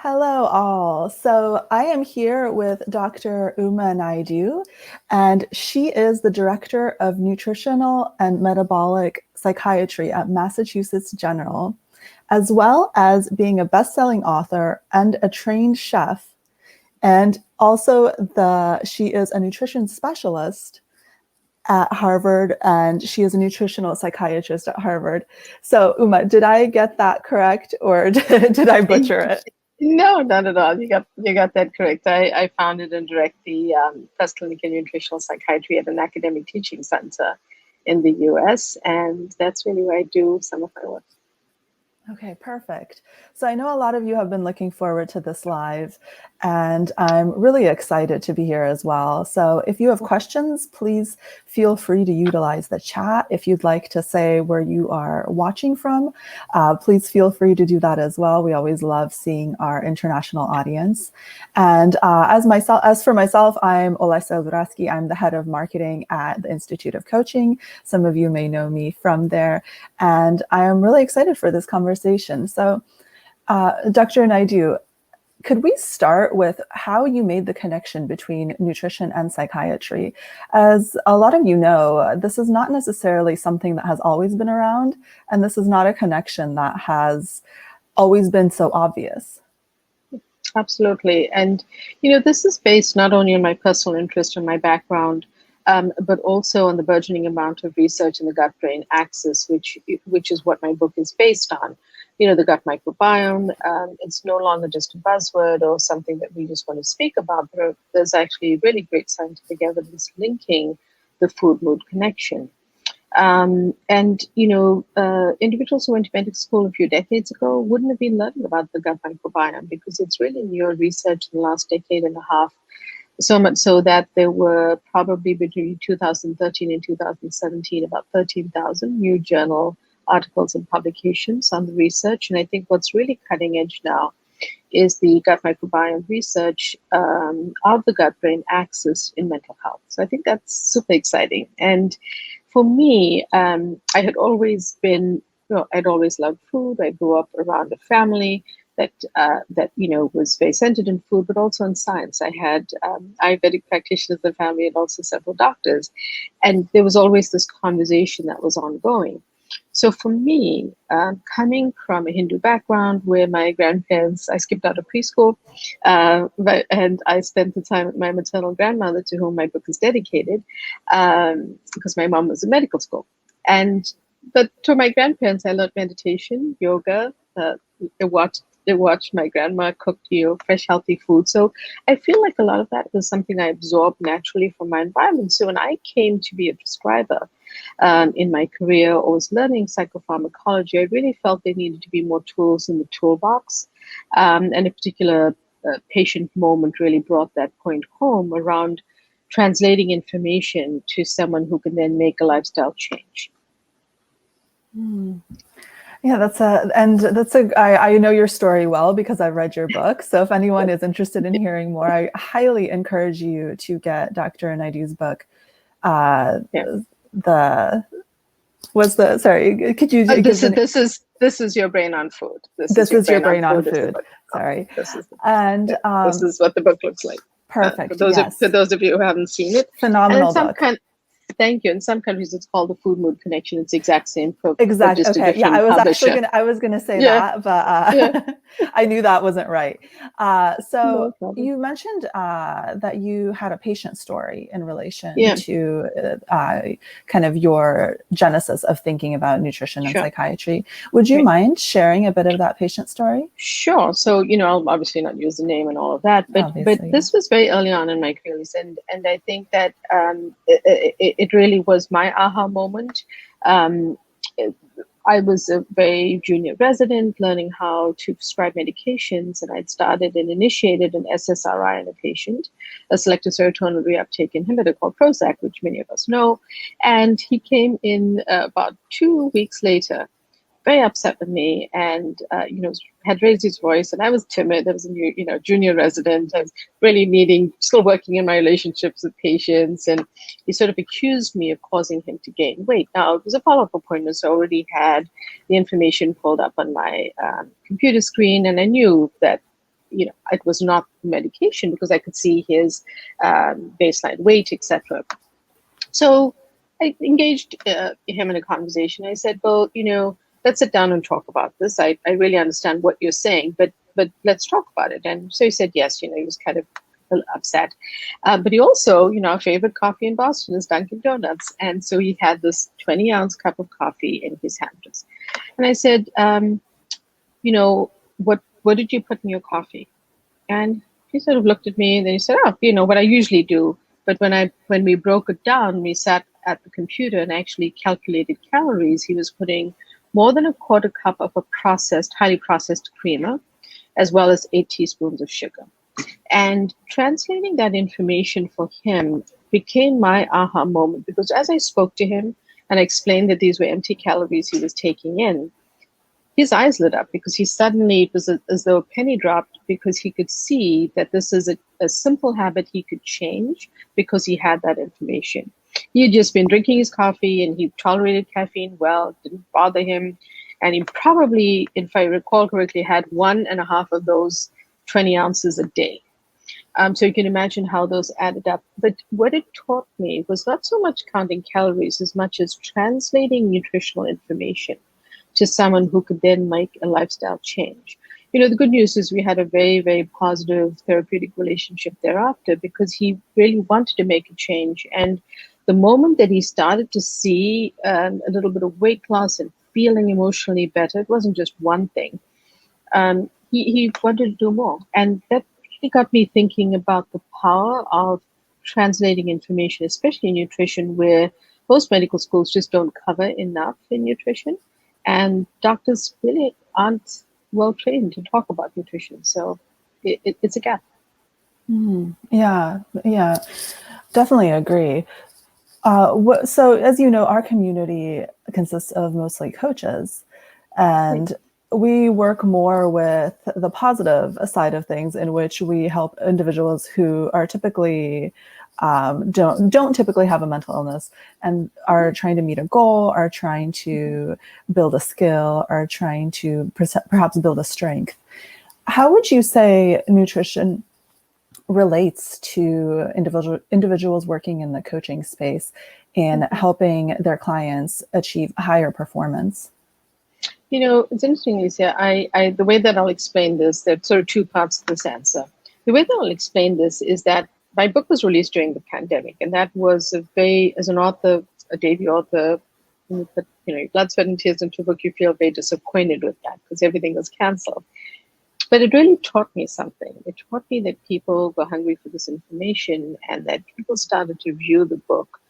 Hello, all. So I am here with Dr. Uma Naidoo, and she is the Director of Nutritional and Metabolic Psychiatry at Massachusetts General, as well as being a best-selling author and a trained chef. And also she is a nutrition specialist at Harvard, and she is a nutritional psychiatrist at Harvard. So Uma, did I get that correct, or did I butcher it? No, not at all. You got that correct. I founded and direct the First Clinical Nutritional Psychiatry at an academic teaching center in the US, and that's really where I do some of my work. Okay, perfect. So I know a lot of you have been looking forward to this live, and I'm really excited to be here as well. So if you have questions, please feel free to utilize the chat. If you'd like to say where you are watching from, please feel free to do that as well. We always love seeing our international audience. And as for myself, I'm Olesya Luraschi. I'm the head of marketing at the Institute of Coaching. Some of you may know me from there, and I am really excited for this conversation. So, Dr. Naidoo, could we start with how you made the connection between nutrition and psychiatry? As a lot of you know, this is not necessarily something that has always been around, and this is not a connection that has always been so obvious. Absolutely. And, this is based not only on my personal interest and my background, but also on the burgeoning amount of research in the gut-brain axis, which is what my book is based on. The gut microbiome, it's no longer just a buzzword or something that we just want to speak about. There's actually really great scientific evidence linking the food-mood connection. Individuals who went to medical school a few decades ago wouldn't have been learning about the gut microbiome because it's really new research in the last decade and a half. So much so that there were probably between 2013 and 2017 about 13,000 new journal articles and publications on the research. And I think what's really cutting edge now is the gut microbiome research of the gut-brain axis in mental health. So I think that's super exciting. And for me, I had always been, I'd always loved food. I grew up around a family that was very centered in food, but also in science. I had Ayurvedic practitioners in the family and also several doctors. And there was always this conversation that was ongoing. So for me, coming from a Hindu background where my grandparents, I skipped out of preschool, and I spent the time with my maternal grandmother, to whom my book is dedicated, because my mom was in medical school. But to my grandparents, I learned meditation, yoga, I watched my grandma cook, fresh, healthy food. So I feel like a lot of that was something I absorbed naturally from my environment. So when I came to be a prescriber in my career or was learning psychopharmacology, I really felt there needed to be more tools in the toolbox. And a particular patient moment really brought that point home around translating information to someone who can then make a lifestyle change. Yeah, I know your story well because I've read your book. So if anyone is interested in hearing more, I highly encourage you to get Dr. Naidoo's book. This is Your Brain on Food. This is Your Brain on Food. Sorry. This is what the book looks like. Perfect. For those of you who haven't seen it. Phenomenal book. Thank you. In some countries, it's called the food-mood connection. It's the exact same. Exactly. Okay. Yeah, I was gonna say that, but I knew that wasn't right. So you mentioned that you had a patient story in relation to kind of your genesis of thinking about nutrition and psychiatry. Would you mind sharing a bit of that patient story? Sure. So I'll obviously not use the name and all of that, but this was very early on in my career, and I think that it really was my aha moment. I was a very junior resident learning how to prescribe medications, and I'd started and initiated an SSRI in a patient, a selective serotonin reuptake inhibitor called Prozac, which many of us know. And he came in about 2 weeks later, very upset with me, and had raised his voice, and I was timid. I was a new, junior resident. I was really still working in my relationships with patients, and he sort of accused me of causing him to gain weight. Now, it was a follow-up appointment, so I already had the information pulled up on my computer screen, and I knew that it was not medication because I could see his baseline weight, etc. So I engaged him in a conversation. I said, well, let's sit down and talk about this. I really understand what you're saying, but let's talk about it. And so he said yes. He was kind of a little upset. But he also, our favorite coffee in Boston is Dunkin' Donuts. And so he had this 20-ounce cup of coffee in his hand. And I said, what did you put in your coffee? And he sort of looked at me and then he said, what I usually do. But when we broke it down, we sat at the computer and actually calculated calories. He was putting more than a quarter cup of a highly processed creamer, as well as 8 teaspoons of sugar. And translating that information for him became my aha moment, because as I spoke to him and I explained that these were empty calories he was taking in, his eyes lit up, because it was as though a penny dropped, because he could see that this is a simple habit he could change because he had that information. He had just been drinking his coffee and he tolerated caffeine well, it didn't bother him. And he probably, if I recall correctly, had 1.5 of those 20 ounces a day. So you can imagine how those added up. But what it taught me was not so much counting calories as much as translating nutritional information to someone who could then make a lifestyle change. The good news is we had a very, very positive therapeutic relationship thereafter, because he really wanted to make a change. And the moment that he started to see a little bit of weight loss and feeling emotionally better, it wasn't just one thing. He wanted to do more. And that really got me thinking about the power of translating information, especially in nutrition, where most medical schools just don't cover enough in nutrition. And doctors really aren't well trained to talk about nutrition. So it's a gap. Yeah, definitely agree. So as you know, our community consists of mostly coaches, and we work more with the positive side of things, in which we help individuals who are typically don't typically have a mental illness and are trying to meet a goal, are trying to build a skill, are trying to perhaps build a strength. How would you say nutrition relates to individuals working in the coaching space in helping their clients achieve higher performance? It's interesting, Lisa. The way that I'll explain this, there are sort of two parts to this answer. The way that I'll explain this is that my book was released during the pandemic, and that was as an author, a debut author, but blood, sweat, and tears into a book, you feel very disappointed with that because everything was canceled. But it really taught me something. It taught me that people were hungry for this information, and that people started to view the book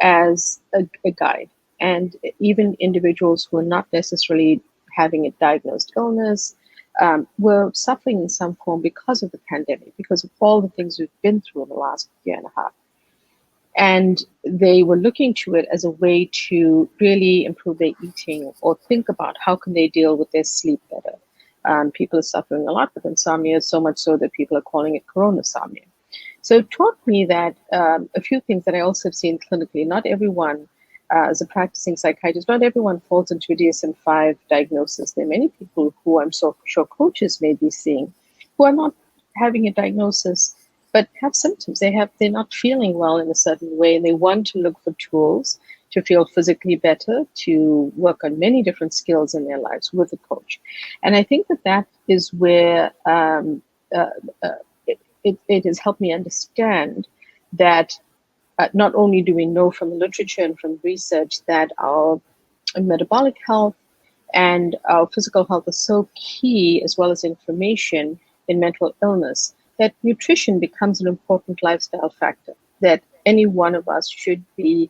as a guide. And even individuals who are not necessarily having a diagnosed illness were suffering in some form because of the pandemic, because of all the things we've been through in the last year and a half. And they were looking to it as a way to really improve their eating, or think about how can they deal with their sleep better. People are suffering a lot with insomnia, so much so that people are calling it coronasomnia. So it taught me that a few things that I also have seen clinically. Not everyone, as a practicing psychiatrist, not everyone falls into a DSM-5 diagnosis. There are many people who I'm so sure coaches may be seeing who are not having a diagnosis, but have symptoms. They're not feeling well in a certain way, and they want to look for tools to feel physically better, to work on many different skills in their lives with a coach. And I think that is where it has helped me understand that not only do we know from the literature and from research that our metabolic health and our physical health are so key, as well as information in mental illness, that nutrition becomes an important lifestyle factor that any one of us should be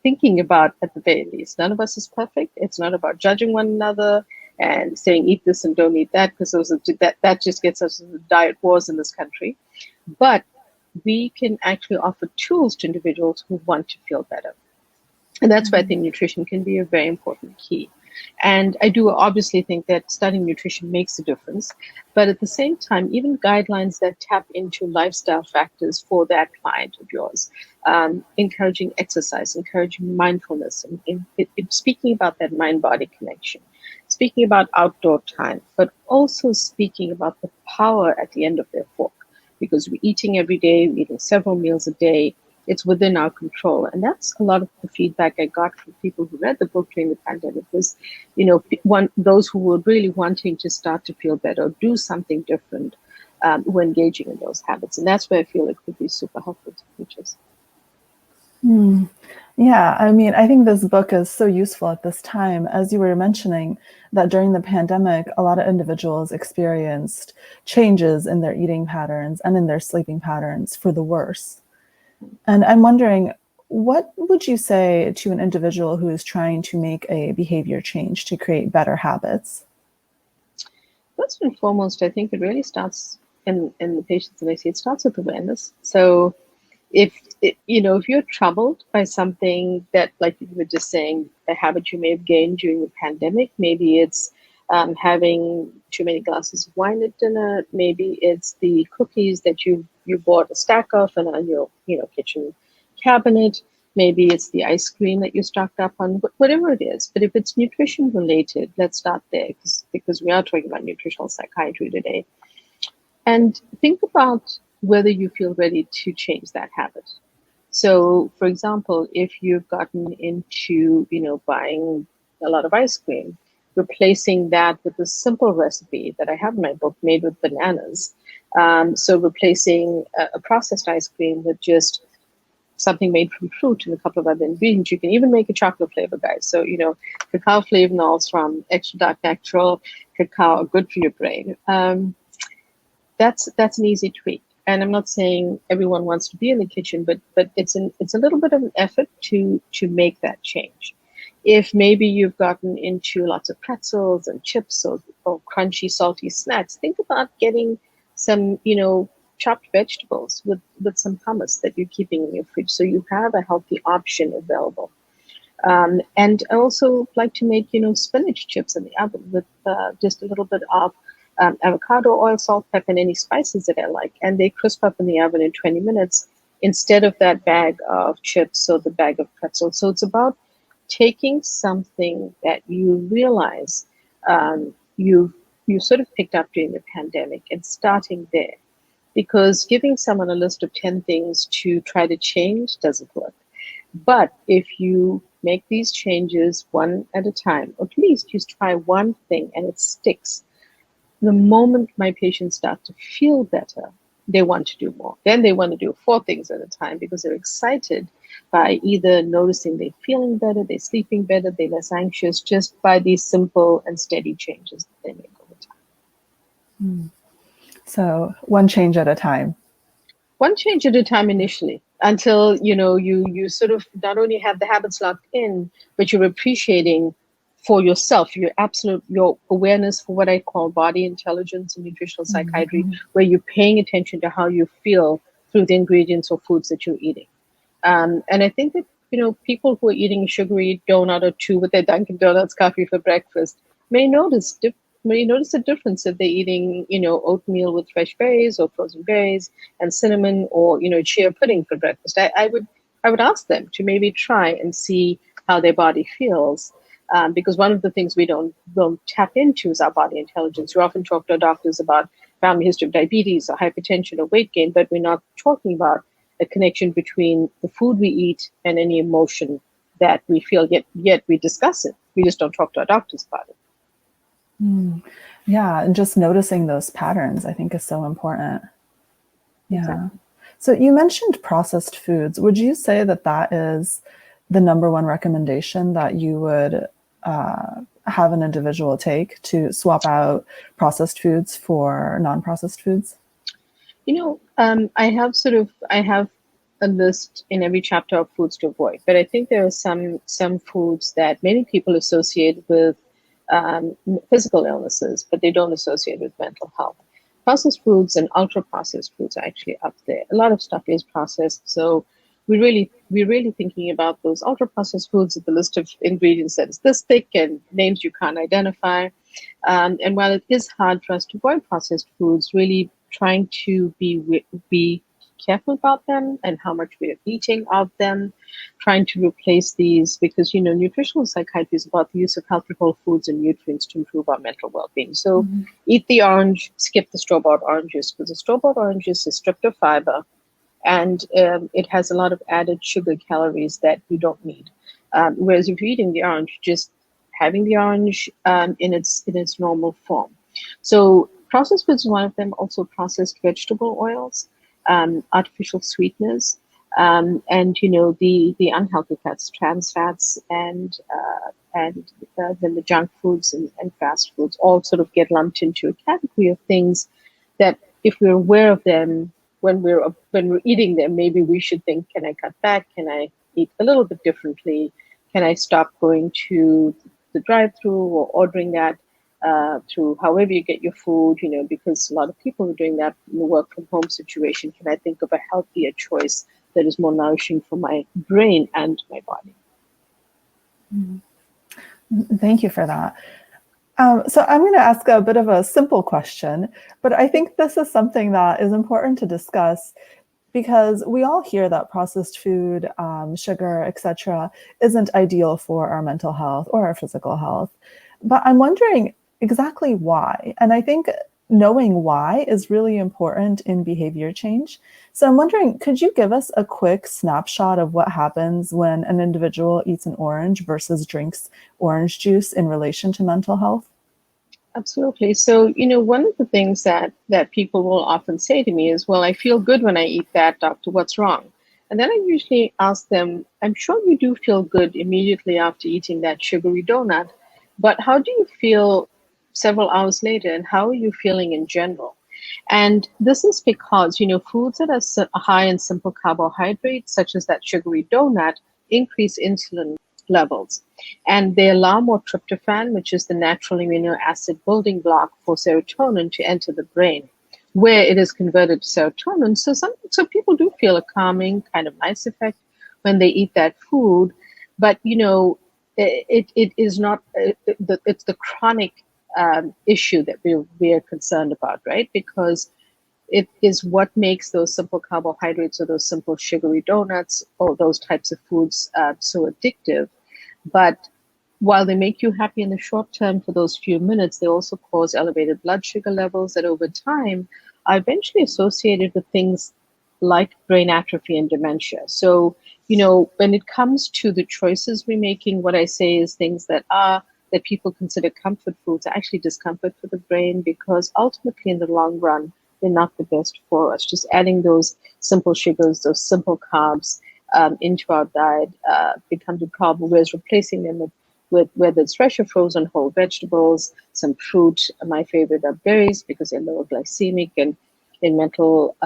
thinking about at the very least. None of us is perfect. It's not about judging one another and saying eat this and don't eat that, because that just gets us into diet wars in this country. But we can actually offer tools to individuals who want to feel better. And that's why I think nutrition can be a very important key. And I do obviously think that studying nutrition makes a difference. But at the same time, even guidelines that tap into lifestyle factors for that client of yours, encouraging exercise, encouraging mindfulness, and speaking about that mind-body connection. speaking about outdoor time, but also speaking about the power at the end of their fork. Because we're eating every day, we're eating several meals a day, it's within our control. And that's a lot of the feedback I got from people who read the book during the pandemic was, those who were really wanting to start to feel better, do something different, were engaging in those habits. And that's where I feel it could be super helpful to teachers. Yeah, I mean, I think this book is so useful at this time. As you were mentioning, that during the pandemic, a lot of individuals experienced changes in their eating patterns and in their sleeping patterns for the worse. And I'm wondering, what would you say to an individual who is trying to make a behavior change to create better habits? First and foremost, I think it really starts in the patients that I see, it starts with awareness. So if you're troubled by something that, like you were just saying, a habit you may have gained during the pandemic, maybe it's having too many glasses of wine at dinner, maybe it's the cookies that you bought a stack of and on your kitchen cabinet, maybe it's the ice cream that you stocked up on, whatever it is. But if it's nutrition related, let's start there, because we are talking about nutritional psychiatry today. And think about whether you feel ready to change that habit. So, for example, if you've gotten into, buying a lot of ice cream, replacing that with a simple recipe that I have in my book made with bananas. So replacing a processed ice cream with just something made from fruit and a couple of other ingredients. You can even make a chocolate flavor, guys. So, cacao flavanols from extra dark natural cacao are good for your brain. That's an easy tweak. And I'm not saying everyone wants to be in the kitchen, but it's a little bit of an effort to make that change. If maybe you've gotten into lots of pretzels and chips or crunchy, salty snacks, think about getting some, chopped vegetables with some hummus that you're keeping in your fridge, so you have a healthy option available. And I also like to make, spinach chips in the oven with just a little bit of avocado oil, salt, pepper, and any spices that I like. And they crisp up in the oven in 20 minutes instead of that bag of chips or the bag of pretzels. So it's about taking something that you realize you sort of picked up during the pandemic and starting there. Because giving someone a list of 10 things to try to change doesn't work. But if you make these changes one at a time, or at least you try one thing and it sticks, the moment my patients start to feel better, they want to do more. Then they want to do 4 things at a time because they're excited by either noticing they're feeling better, they're sleeping better, they're less anxious, just by these simple and steady changes that they make over time. So one change at a time. One change at a time initially, until you sort of not only have the habits locked in, but you're appreciating for yourself your awareness for what I call body intelligence in nutritional psychiatry, where you're paying attention to how you feel through the ingredients or foods that you're eating. And I think that people who are eating a sugary donut or 2 with their Dunkin' Donuts coffee for breakfast may notice a difference if they're eating, oatmeal with fresh berries or frozen berries and cinnamon, or, chia pudding for breakfast. I would ask them to maybe try and see how their body feels. Because one of the things we don't tap into is our body intelligence. We often talk to our doctors about family history of diabetes or hypertension or weight gain, but we're not talking about a connection between the food we eat and any emotion that we feel, yet we discuss it. We just don't talk to our doctors about it. Yeah, and just noticing those patterns, I think, is so important. Yeah. Exactly. So you mentioned processed foods. Would you say that is the number one recommendation that you would have an individual take, to swap out processed foods for non-processed foods? I have a list in every chapter of foods to avoid, but I think there are some foods that many people associate with physical illnesses, but they don't associate with mental health. Processed foods and ultra processed foods are actually up there. A lot of stuff is processed, so we're really thinking about those ultra processed foods with the list of ingredients that is this thick and names you can't identify. And while it is hard for us to avoid processed foods, really trying to be careful about them and how much we are eating of them, trying to replace these, because nutritional psychiatry is about the use of healthy whole foods and nutrients to improve our mental well-being. So eat the orange, skip the store-bought oranges, because the store-bought oranges is stripped of fiber, and it has a lot of added sugar calories that you don't need. Whereas if you're eating the orange, just having the orange in its normal form. So processed foods is one of them. Also processed vegetable oils, artificial sweeteners, and the unhealthy fats, trans fats, and then the junk foods and fast foods all sort of get lumped into a category of things that, if we're aware of them when we're eating them, maybe we should think, can I cut back? Can I eat a little bit differently? Can I stop going to the drive-through or ordering that through however you get your food? Because a lot of people are doing that in the work from home situation. Can I think of a healthier choice that is more nourishing for my brain and my body? Thank you for that. So I'm going to ask a bit of a simple question, but I think this is something that is important to discuss, because we all hear that processed food, sugar, etc., isn't ideal for our mental health or our physical health. But I'm wondering exactly why. And I think knowing why is really important in behavior change. So I'm wondering, could you give us a quick snapshot of what happens when an individual eats an orange versus drinks orange juice in relation to mental health? Absolutely. So, one of the things that people will often say to me is, well, I feel good when I eat that, doctor, what's wrong? And then I usually ask them, I'm sure you do feel good immediately after eating that sugary donut, but how do you feel several hours later, and how are you feeling in general? And this is because, foods that are high in simple carbohydrates, such as that sugary donut, increase insulin levels. And they allow more tryptophan, which is the natural amino acid building block for serotonin, to enter the brain, where it is converted to serotonin. So people do feel a calming, kind of nice effect when they eat that food. But, it is not, it's the chronic issue that we are concerned about, right? Because it is what makes those simple carbohydrates or those simple sugary donuts or those types of foods so addictive. But while they make you happy in the short term for those few minutes, they also cause elevated blood sugar levels that over time are eventually associated with things like brain atrophy and dementia. So, when it comes to the choices we're making, what I say is things that people consider comfort foods are actually discomfort for the brain, because ultimately in the long run, they're not the best for us. Just adding those simple sugars, those simple carbs into our diet becomes a problem, whereas replacing them with whether it's fresh or frozen whole vegetables, some fruit. My favorite are berries because they're lower glycemic, and in mental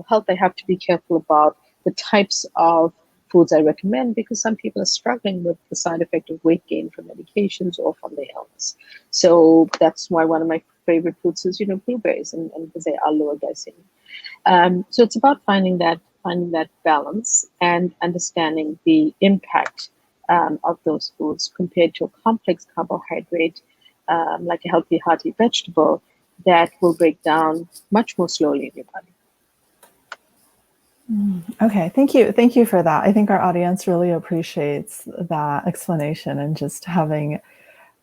health, I have to be careful about the types of foods I recommend, because some people are struggling with the side effect of weight gain from medications or from their illness. So that's why one of my favorite foods is, blueberries, and because they are lower glycemic. So it's about finding that balance and understanding the impact of those foods compared to a complex carbohydrate, like a healthy, hearty vegetable that will break down much more slowly in your body. Okay, thank you. Thank you for that. I think our audience really appreciates that explanation and just having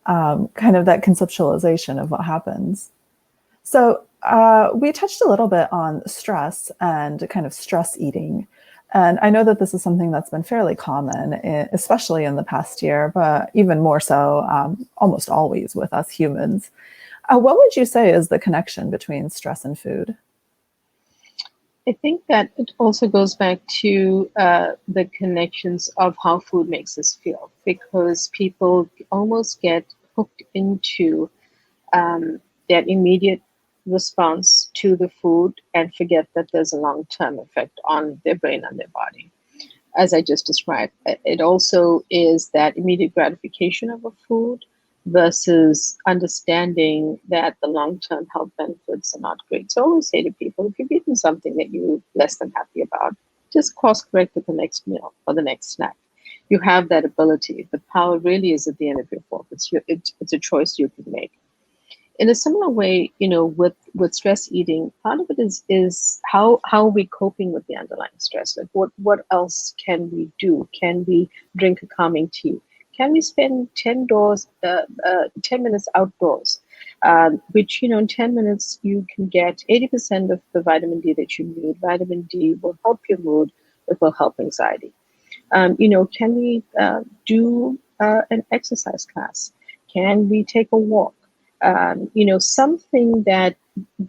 kind of that conceptualization of what happens. So we touched a little bit on stress and kind of stress eating. And I know that this is something that's been fairly common, especially in the past year, but even more so almost always with us humans. What would you say is the connection between stress and food? I think that it also goes back to the connections of how food makes us feel, because people almost get hooked into that immediate response to the food and forget that there's a long-term effect on their brain and their body. As I just described, it also is that immediate gratification of a food versus understanding that the long-term health benefits are not great. So I always say to people, if you've eaten something that you're less than happy about, just course correct with the next meal or the next snack. You have that ability. The power really is at the end of your fork. It's a choice you can make. in a similar way, with stress eating, part of it is how are we coping with the underlying stress? Like what else can we do? Can we drink a calming tea? Can we spend 10 minutes outdoors? Which, in 10 minutes, you can get 80% of the vitamin D that you need. Vitamin D will help your mood, it will help anxiety. Can we do an exercise class? Can we take a walk? Something that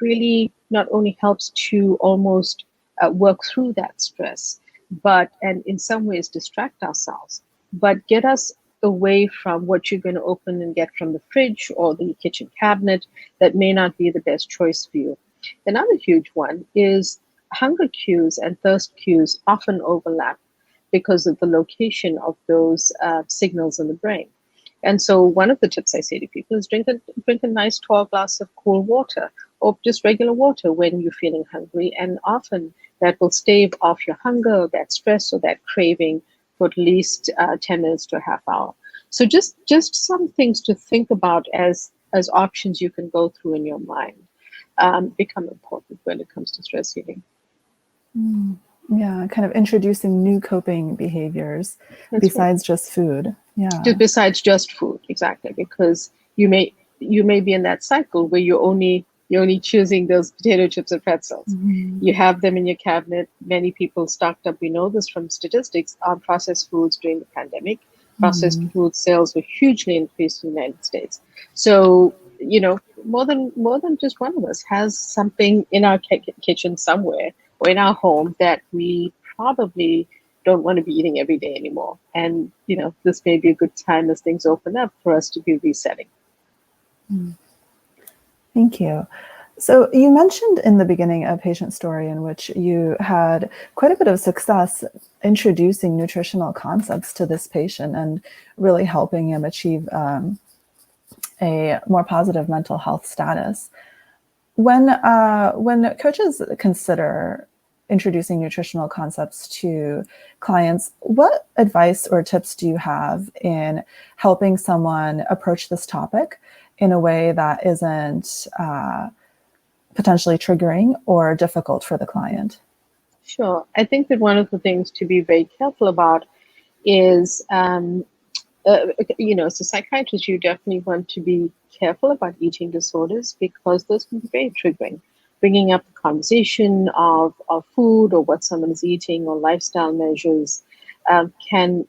really not only helps to almost work through that stress, and in some ways distract ourselves, but get us away from what you're going to open and get from the fridge or the kitchen cabinet that may not be the best choice for you. Another huge one is hunger cues and thirst cues often overlap because of the location of those signals in the brain. And so one of the tips I say to people is drink a nice tall glass of cool water or just regular water when you're feeling hungry. And often that will stave off your hunger or that stress or that craving for at least 10 minutes to a half hour. So just some things to think about as options you can go through in your mind become important when it comes to stress eating. Yeah, kind of introducing new coping behaviors besides just food. Yeah. Besides just food, exactly, because you may be in that cycle where you're only choosing those potato chips and pretzels. Mm-hmm. You have them in your cabinet. Many people stocked up. We know this from statistics on processed foods during the pandemic. Processed food sales were hugely increased in the United States. So, more than just one of us has something in our kitchen somewhere or in our home that we probably don't want to be eating every day anymore. And, this may be a good time as things open up for us to be resetting. Thank you. So you mentioned in the beginning a patient story in which you had quite a bit of success introducing nutritional concepts to this patient and really helping him achieve a more positive mental health status. When coaches consider introducing nutritional concepts to clients, what advice or tips do you have in helping someone approach this topic in a way that isn't potentially triggering or difficult for the client? Sure. I think that one of the things to be very careful about is, as a psychiatrist, you definitely want to be careful about eating disorders because those can be very triggering. Bringing up the conversation of food or what someone is eating or lifestyle measures can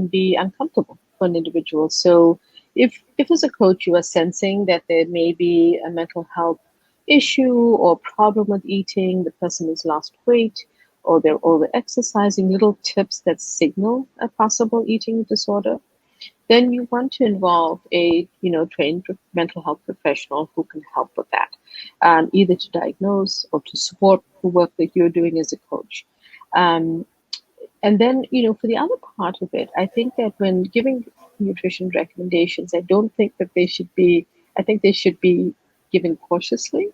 be uncomfortable for an individual. So if as a coach you are sensing that there may be a mental health issue or problem with eating, the person has lost weight or they're over exercising, little tips that signal a possible eating disorder, then you want to involve a trained mental health professional who can help with that, either to diagnose or to support the work that you're doing as a coach. And then, for the other part of it, I think that when giving nutrition recommendations, I think they should be given cautiously.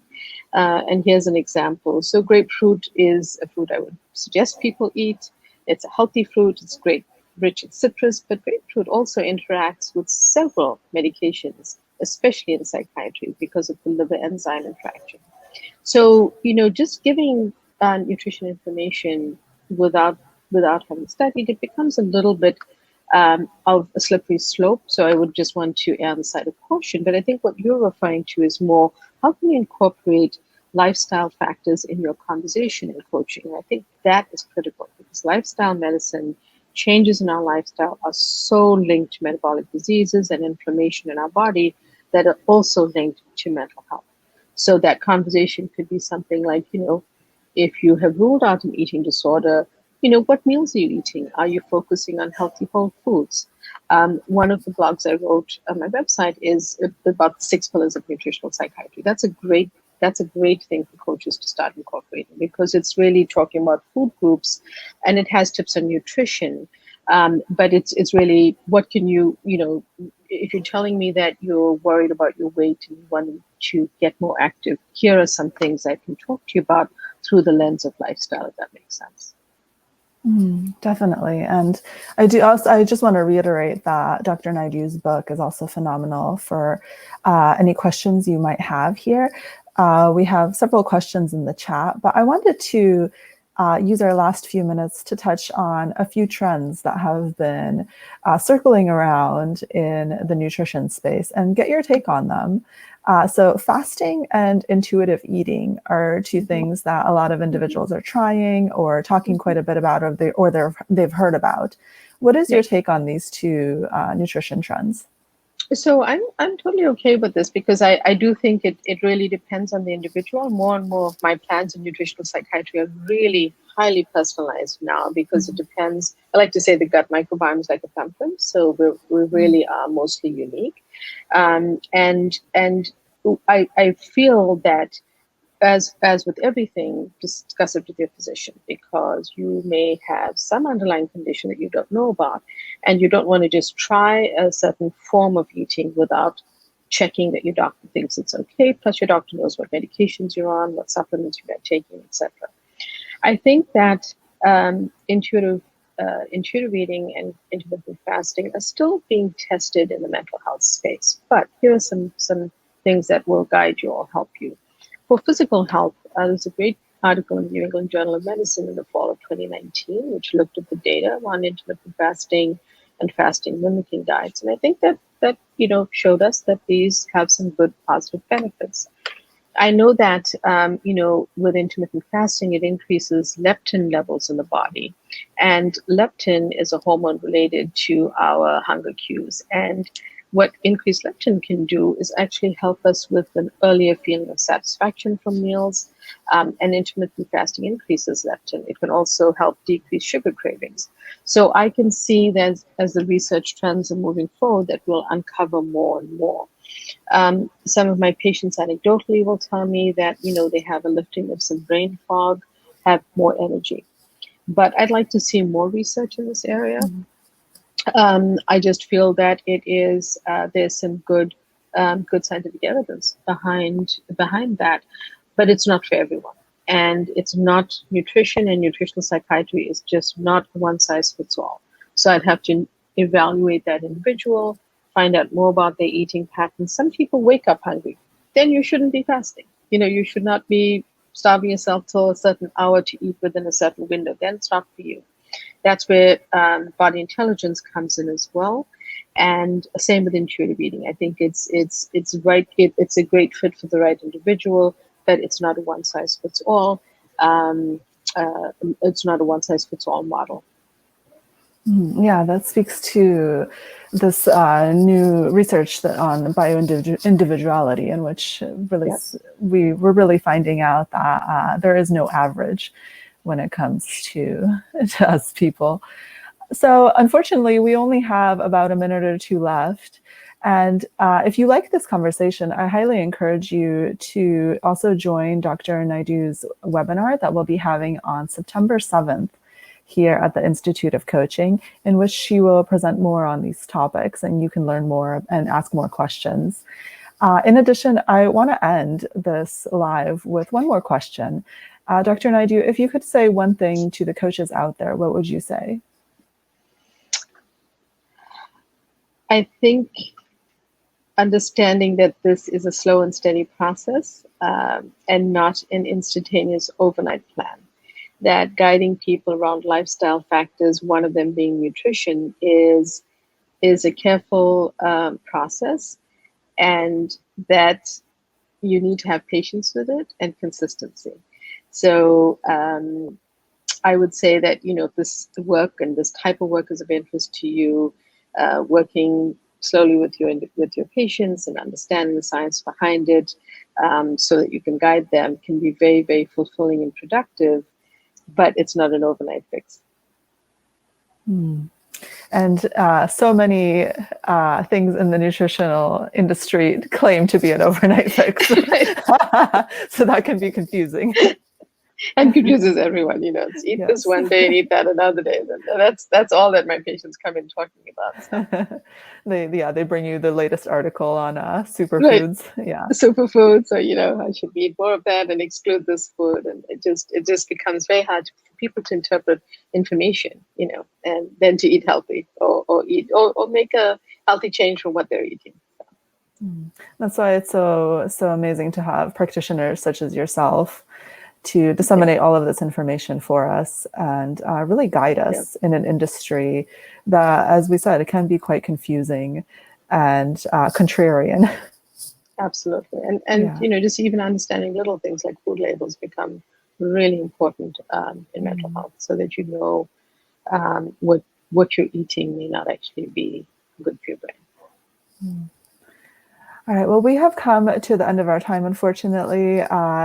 And here's an example. So grapefruit is a fruit I would suggest people eat. It's a healthy fruit. It's great, rich in citrus, but grapefruit also interacts with several medications, especially in psychiatry because of the liver enzyme interaction. So, just giving nutrition information without having studied, it becomes a little bit of a slippery slope. So I would just want to err on the side of caution. But I think what you're referring to is more, how can you incorporate lifestyle factors in your conversation and coaching? And I think that is critical because lifestyle medicine, changes in our lifestyle are so linked to metabolic diseases and inflammation in our body that are also linked to mental health. So that conversation could be something like, if you have ruled out an eating disorder, what meals are you eating? Are you focusing on healthy whole foods? One of the blogs I wrote on my website is about the 6 pillars of nutritional psychiatry. That's a great thing for coaches to start incorporating because it's really talking about food groups and it has tips on nutrition. But it's really, what can you, if you're telling me that you're worried about your weight and you want to get more active, here are some things I can talk to you about through the lens of lifestyle, if that makes sense. Definitely. And I just want to reiterate that Dr. Naidoo's book is also phenomenal for any questions you might have here. We have several questions in the chat, but I wanted to use our last few minutes to touch on a few trends that have been circling around in the nutrition space and get your take on them. So fasting and intuitive eating are two things that a lot of individuals are trying or talking quite a bit about, they've heard about. What is your take on these two nutrition trends? So I'm totally okay with this because I do think it really depends on the individual. More and more of my plans in nutritional psychiatry are really highly personalized now because it depends. I like to say the gut microbiome is like a thumbprint, so we really are mostly unique. And I feel that as with everything, discuss it with your physician because you may have some underlying condition that you don't know about, and you don't want to just try a certain form of eating without checking that your doctor thinks it's okay. Plus, your doctor knows what medications you're on, what supplements you're taking, etc. I think that intuitive eating and intermittent fasting are still being tested in the mental health space. But here are some things that will guide you or help you. For physical health, there's a great article in the New England Journal of Medicine in the fall of 2019, which looked at the data on intermittent fasting and fasting mimicking diets. And I think that showed us that these have some good positive benefits. I know that, with intermittent fasting, it increases leptin levels in the body. And leptin is a hormone related to our hunger cues. And what increased leptin can do is actually help us with an earlier feeling of satisfaction from meals. And intermittent fasting increases leptin. It can also help decrease sugar cravings. So I can see that as the research trends are moving forward, that we'll uncover more and more. Some of my patients anecdotally will tell me that, they have a lifting of some brain fog, have more energy. But I'd like to see more research in this area. I just feel that it is there's some good scientific evidence behind that, but it's not for everyone. And it's not nutrition and nutritional psychiatry is just not one size fits all. So I'd have to evaluate that individual, find out more about their eating patterns. Some people wake up hungry. Then you shouldn't be fasting. You should not be starving yourself till a certain hour to eat within a certain window. Then it's not for you. That's where body intelligence comes in as well. And same with intuitive eating. I think it's right. It's a great fit for the right individual, but it's not a one size fits all. It's not a one size fits all model. Yeah, that speaks to this new research on bioindividuality, in which really we're really finding out that there is no average when it comes to us people. So unfortunately, we only have about a minute or two left. And if you like this conversation, I highly encourage you to also join Dr. Naidoo's webinar that we'll be having on September 7th here at the Institute of Coaching, in which she will present more on these topics and you can learn more and ask more questions. In addition, I want to end this live with one more question. Dr. Naidoo, if you could say one thing to the coaches out there, what would you say? I think understanding that this is a slow and steady process and not an instantaneous overnight plan. That guiding people around lifestyle factors, one of them being nutrition, is a careful process, and that you need to have patience with it and consistency. So I would say that, this work and this type of work is of interest to you, working slowly with your patients and understanding the science behind it so that you can guide them can be very, very fulfilling and productive, but it's not an overnight fix. And so many things in the nutritional industry claim to be an overnight fix. So that can be confusing. and confuses everyone. It's eat this Yes. one day and eat that another day. That's all that my patients come in talking about. So. They bring you the latest article on Right. superfoods. Yeah. Superfood. So I should eat more of that and exclude this food, and it just becomes very hard for people to interpret information, and then to eat healthy or eat or make a healthy change from what they're eating. That's why it's so amazing to have practitioners such as yourself to disseminate all of this information for us and really guide us in an industry that, as we said, it can be quite confusing and contrarian. Absolutely. And just even understanding little things like food labels become really important in mental health, so that what you're eating may not actually be good for your brain. All right. Well, we have come to the end of our time, unfortunately.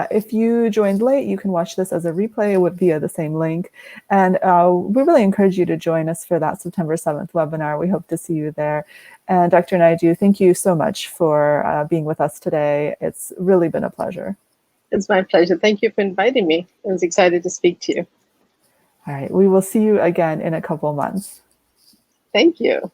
If you joined late, you can watch this as a replay via the same link. And we really encourage you to join us for that September 7th webinar. We hope to see you there. And Dr. Naidoo, thank you so much for being with us today. It's really been a pleasure. It's my pleasure. Thank you for inviting me. I was excited to speak to you. All right. We will see you again in a couple months. Thank you.